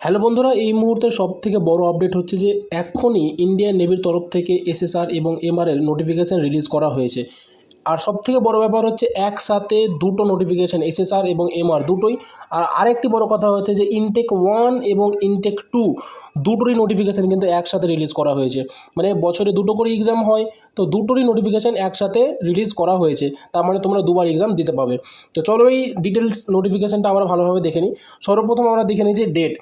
Hello বন্ধুরা, এই মুহূর্তে সবথেকে বড় আপডেট হচ্ছে যে এখনই ইন্ডিয়ান নেভির তরফ থেকে এসএসআর এবং এমআর-এর নোটিফিকেশান রিলিজ করা হয়েছে। আর সবথেকে বড় ব্যাপার হচ্ছে একসাথে দুটো নোটিফিকেশান, এসএসআর এবং এমআর দুটোই। আর আরেকটি বড় কথা হচ্ছে যে ইনটেক 1 এবং ইনটেক 2 দুটোরই নোটিফিকেশান কিন্তু একসাথে রিলিজ করা হয়েছে। মানে বছরে দুটো করে এক্সাম হয়, তো দুটোরই নোটিফিকেশান একসাথে রিলিজ করা হয়েছে। তার মানে তোমরা দুবার এক্সাম দিতে পাবে। তো চলো এই ডিটেলস নোটিফিকেশানটা আমরা ভালোভাবে দেখে নিই। সর্বপ্রথম আমরা দেখে নিই যে ডেট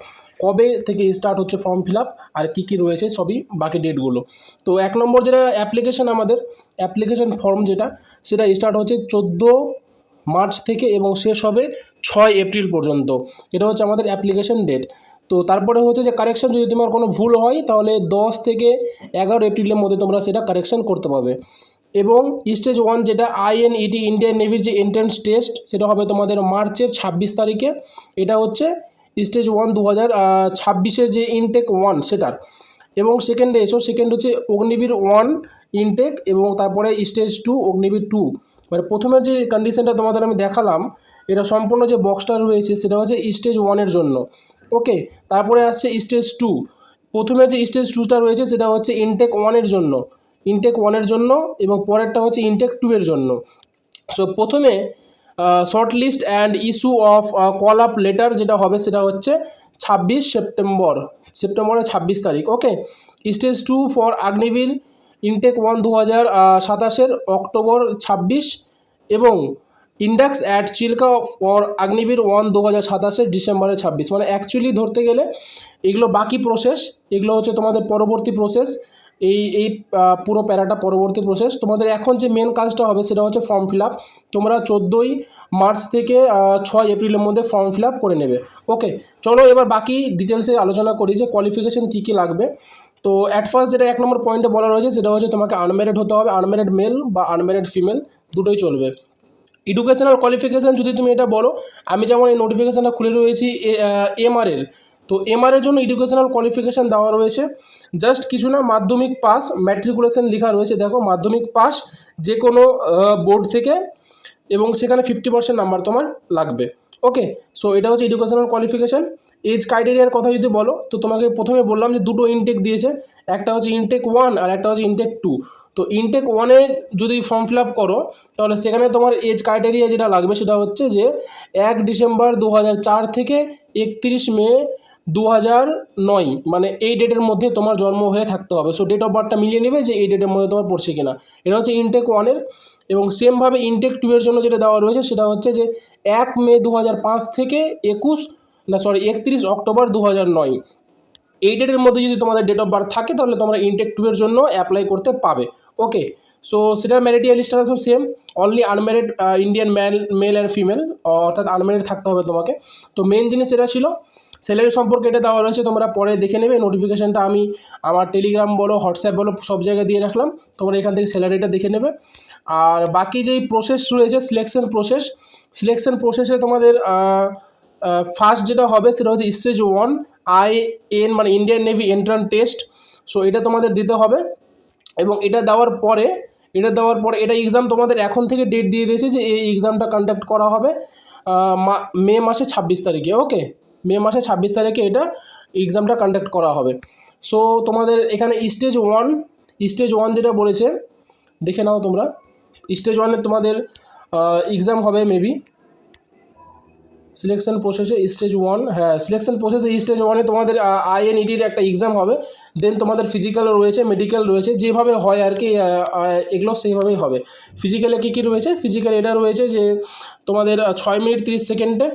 কবে থেকে স্টার্ট হচ্ছে ফর্ম ফিল আপ আর কী কী রয়েছে সবই বাকি ডেটগুলো। তো এক নম্বর যেটা অ্যাপ্লিকেশান, আমাদের অ্যাপ্লিকেশান ফর্ম যেটা, সেটা স্টার্ট হচ্ছে 14 মার্চ থেকে এবং শেষ হবে 6 এপ্রিল পর্যন্ত। এটা হচ্ছে আমাদের অ্যাপ্লিকেশান ডেট। তো তারপরে হচ্ছে যে কারেকশান, যদি তোমার কোনো ভুল হয় তাহলে 10 থেকে 11 এপ্রিলের মধ্যে তোমরা সেটা কারেকশান করতে পারবে। এবং স্টেজ 1 যেটা আইএনইটি ইন্ডিয়ান নেভির যে এন্ট্রান্স টেস্ট, সেটা হবে তোমাদের মার্চের 26 তারিখে। এটা হচ্ছে স্টেজ 1 2026-এর যে ইনটেক 1 সেটার। এবং সেকেন্ডে এসো, সেকেন্ড হচ্ছে অগ্নিবীর 1 ইনটেক এবং তারপরে স্টেজ 2 অগ্নিবীর 2। মানে প্রথমে যে কন্ডিশনটা তোমাদের আমি দেখালাম, এটা সম্পূর্ণ যে বক্সটা রয়েছে সেটা হচ্ছে স্টেজ 1-এর জন্য। ওকে, তারপরে আসছে স্টেজ 2। প্রথমে যে স্টেজ 2টা রয়েছে সেটা হচ্ছে ইনটেক 1-এর জন্য, ইনটেক 1-এর জন্য, এবং পরেরটা হচ্ছে ইনটেক 2-এর জন্য। সো প্রথমে short list and issue of call up letter যেটা হবে সেটা হচ্ছে 26 সেপ্টেম্বরের 26 তারিখ। Okay, stage 2 for Agniveer intake 1 2027-এর অক্টোবর 26 এবং inducts at Chilka for Agniveer 1 2027-এর ডিসেম্বরের 26। মানে অ্যাকচুয়ালি ধরতে গেলে এগুলো বাকি প্রসেস, এগুলো হচ্ছে তোমাদের পরবর্তী প্রসেস। এই পুরো প্যারাটা পরবর্তী প্রসেস। তোমাদের এখন যে মেন কাজটা হবে সেটা হচ্ছে ফর্ম ফিল আপ। তোমরা 14 মার্চ থেকে 6 এপ্রিলের মধ্যে ফর্ম ফিল আপ করে নেবে। ওকে, চলো এবার বাকি ডিটেলসে আলোচনা করি যে কোয়ালিফিকেশান কী কী লাগবে। তো অ্যাট ফার্স্ট যেটা 1 নম্বর পয়েন্টে বলা রয়েছে সেটা হচ্ছে তোমাকে আনম্যারিড হতে হবে। আনম্যারিড মেল বা আনম্যারিড ফিমেল দুটোই চলবে। এডুকেশনাল কোয়ালিফিকেশান যদি তুমি এটা বলো, আমি যেমন এই নোটিফিকেশানটা খুলে রয়েছি এমআর-এর, তো এমআর-এর জন্য এডুকেশনাল কোয়ালিফিকেশান দেওয়া রয়েছে জাস্ট কিছু না, মাধ্যমিক পাস, ম্যাট্রিকুলেশন লেখা রয়েছে, দেখো মাধ্যমিক পাস যে কোনো বোর্ড থেকে, এবং সেখানে 50% নাম্বার তোমার লাগবে। ওকে, সো এটা হচ্ছে এডুকেশনাল কোয়ালিফিকেশান। এজ ক্রাইটেরিয়ার কথা যদি বলো, তো তোমাকে প্রথমে বললাম যে দুটো ইনটেক দিয়েছে, একটা হচ্ছে ইনটেক 1 আর একটা হচ্ছে ইনটেক 2। তো ইনটেক 1-এ যদি ফর্ম ফিল আপ করো তাহলে সেখানে তোমার এজ ক্রাইটেরিয়া যেটা লাগবে সেটা হচ্ছে যে 1 ডিসেম্বর 2004 থেকে 31 মে 2009, মানে এই ডেটের মধ্যে তোমার জন্ম হয়ে থাকতে হবে। সো ডেট অফ বার্থটা মিলিয়ে নেবে যে এই ডেটের মধ্যে তোমার পড়ছে কিনা। এটা হচ্ছে ইনটেক 1-এর। এবং সেমভাবে ইনটেক 2-এর জন্য যেটা দেওয়া রয়েছে সেটা হচ্ছে যে 1 মে 2005 থেকে 31 অক্টোবর 2009, এই ডেটের মধ্যে যদি তোমাদের ডেট অফ বার্থ থাকে তাহলে তোমরা ইনটেক 2-এর জন্য অ্যাপ্লাই করতে পাবে। ওকে, সো সেটার marital status same, only unmarried Indian male and female, অর্থাৎ আনম্যারিড থাকতে হবে তোমাকে। তো মেন জিনিস এটা ছিল। স্যালারি সম্পর্কে এটা দেওয়া রয়েছে, তোমরা পরে দেখে নেবে। নোটিফিকেশানটা আমি আমার টেলিগ্রাম বলো, হোয়াটসঅ্যাপ বলো, সব জায়গায় দিয়ে রাখলাম, তোমরা এখান থেকে স্যালারিটা দেখে নেবে। আর বাকি যেই প্রসেস রয়েছে, সিলেকশন প্রসেসে তোমাদের ফার্স্ট যেটা হবে সেটা হচ্ছে স্টেজ 1 আইএন, মানে Indian navy entrance test. So এটা তোমাদের দিতে হবে। এবং এটা দেওয়ার পরে এটা এক্সাম তোমাদের এখন থেকে ডেট দিয়ে দিয়েছে যে এই এক্সামটা কন্ডাক্ট করা হবে মে মাসে 26 তারিখে। ওকে, মে মাসে 26 তারিখে এটা এক্সামটা কন্ডাক্ট করা হবে। সো তোমাদের এখানে স্টেজ 1 যেটা বলেছে দেখে নাও তোমরা। স্টেজ 1-এ তোমাদের এক্সাম হবে মেবি সিলেকশন প্রসেসে স্টেজ 1, হ্যাঁ সিলেকশন প্রসেসে স্টেজ 1-এ তোমাদের আইএনইটির একটা এক্সাম হবে। দেন তোমাদের ফিজিক্যাল রয়েছে, মেডিকেল রয়েছে, যেভাবে হয় আর কি এগুলো সেইভাবেই হবে। ফিজিক্যালে কী কী রয়েছে, ফিজিক্যাল এটা রয়েছে যে তোমাদের 6 মিনিট 30 সেকেন্ডে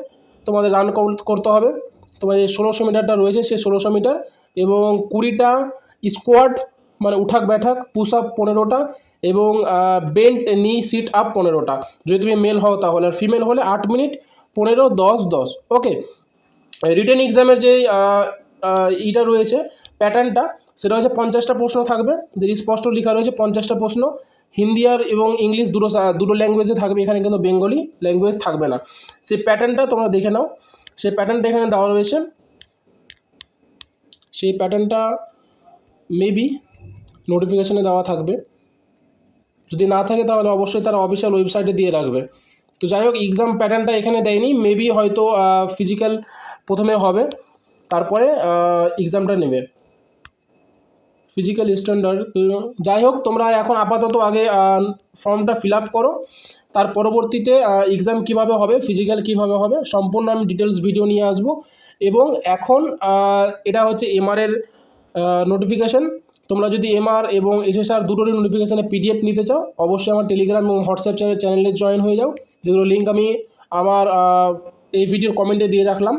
তোমাদের রান করতে হবে। তোমাদের 1600 মিটারটা রয়েছে, সে 1600 মিটার, এবং 20টা স্কোয়াড মানে উঠাক ব্যাঠাক, পুশ আপ 15টা, এবং বেন্ট নি সিট আপ 15টা যদি তুমি মেল হও তাহলে। আর ফিমেল হলে 8 মিনিট 15 10 10। ওকে, রিটেন এক্সামের যে ইটা রয়েছে প্যাটার্নটা, সেটা হচ্ছে 50টা প্রশ্ন থাকবে, যে স্পষ্ট লেখা রয়েছে 50টা প্রশ্ন। হিন্দি আর এবং ইংলিশ দুটো ল্যাঙ্গুয়েজে থাকবে, এখানে কিন্তু বেঙ্গলি ল্যাঙ্গুয়েজ থাকবে না। সেই প্যাটার্নটা তোমরা দেখে নাও, সেই প্যাটার্নটা এখানে দেওয়া রয়েছে। সেই প্যাটার্নটা মেবি নোটিফিকেশানে দেওয়া থাকবে, যদি না থাকে তাহলে অবশ্যই তারা অফিসিয়াল ওয়েবসাইটে দিয়ে রাখবে। তো যাই হোক, এক্সাম প্যাটার্নটা এখানে দেয়নি, মেবি হয়তো ফিজিক্যাল প্রথমে হবে, তারপরে এক্সামটা নেবে ফিজিক্যাল স্ট্যান্ডার্ড। যাই হোক, তোমরা এখন আপাতত আগে ফর্মটা ফিল আপ করো, তার পরবর্তীতে এক্সাম কীভাবে হবে, ফিজিক্যাল কীভাবে হবে, সম্পূর্ণ আমি ডিটেলস ভিডিও নিয়ে আসবো। এবং এখন এটা হচ্ছে এমআরের নোটিফিকেশান। তোমরা যদি এমআর এবং এসএসআর দুটোরই নোটিফিকেশানের পিডিএফ নিতে চাও, অবশ্যই আমার টেলিগ্রাম এবং হোয়াটসঅ্যাপ চ্যানেলে জয়েন হয়ে যাও, যেগুলো লিঙ্ক আমি আমার এই ভিডিওর কমেন্টে দিয়ে রাখলাম।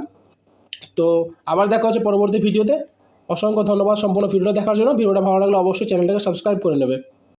তো আবার দেখা হচ্ছে পরবর্তী ভিডিওতে। অসংখ্য ধন্যবাদ সম্পূর্ণ ভিডিওটা দেখার জন্য। ভিডিওটা ভালো লাগলে অবশ্যই চ্যানেলটাকে সাবস্ক্রাইব করে নেবে।